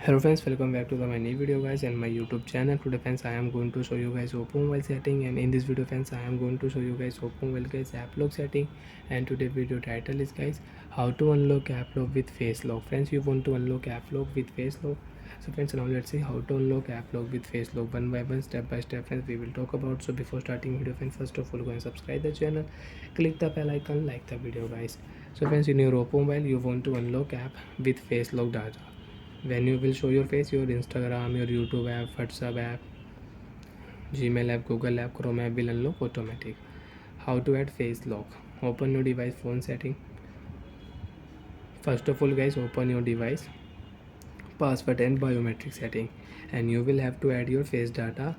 Hello friends, welcome back to my new video guys and my YouTube channel. Today friends, I am going to show you guys oppo mobile setting, and in this video friends, I am going to show you guys oppo mobile guys app lock setting. And today video title is guys how to unlock app lock with face lock. Friends, you want to unlock app lock with face lock. So friends, now let's see how to unlock app lock with face lock one by one, step by step friends, we will talk about. So before starting video friends, first of all go and subscribe the channel, click the bell icon, like the video guys. So friends, in your oppo mobile you want to unlock app with face lock data. When you will show your face, your Instagram, your YouTube app, WhatsApp app, Gmail app, Google app, Chrome app will unlock automatic. How to add face lock? Open your device phone setting. First of all guys, open your device password and biometric setting, and you will have to add your face data.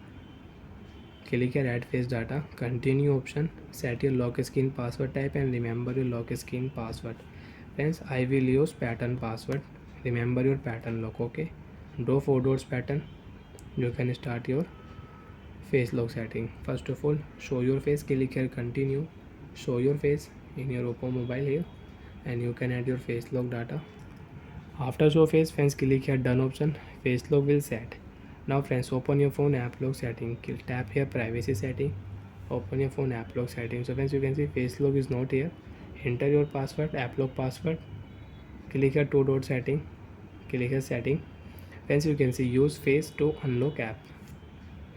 Click here add face data, continue option, set your lock screen password type and remember your lock screen password. Friends, I will use pattern password. Remember your pattern lock. Okay, draw 4 dots pattern. You can start your face lock setting. First of all, show your face, click here continue, show your face in your oppo mobile here, and you can add your face lock data. After show face, friends, click here done option, face lock will set. Now friends, open your phone app lock setting, tap here privacy setting, open your phone app lock setting. So friends, you can see face lock is not here. Enter your password, app lock password, click here 2 dot setting, click here setting. Friends, you can see use face to unlock app.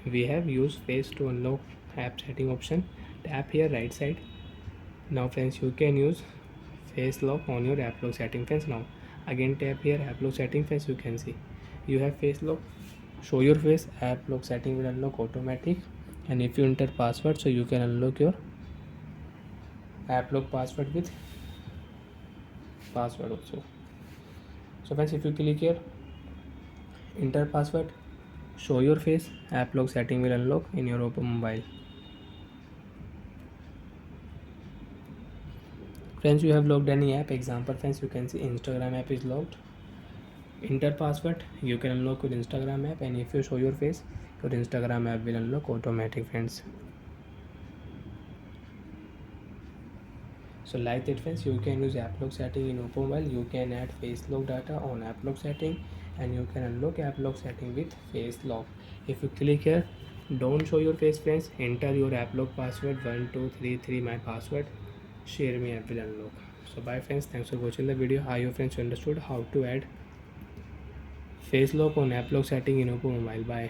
We have used face to unlock app setting option. Tap here right side. Now friends, you can use face lock on your app lock setting. Friends, now again tap here app lock setting. Friends, you can see you have face lock. Show your face, app lock setting will unlock automatic, and if you enter password, so you can unlock your app lock password with password also. So friends, if you click here enter password, show your face, app lock setting will unlock in your oppo mobile. Friends, you have logged any app. Example friends, you can see Instagram app is logged. Enter password, you can unlock your Instagram app, and if you show your face, your Instagram app will unlock automatic friends. So like that friends, you can use app lock setting in oppo mobile. You can add face lock data on app lock setting, and you can unlock app lock setting with face lock. If you click here don't show your face friends, enter your app lock password 1233 my password, share me app will unlock. So bye friends, thanks for watching the video. I hope friends you understood how to add face lock on app lock setting in oppo mobile. Bye.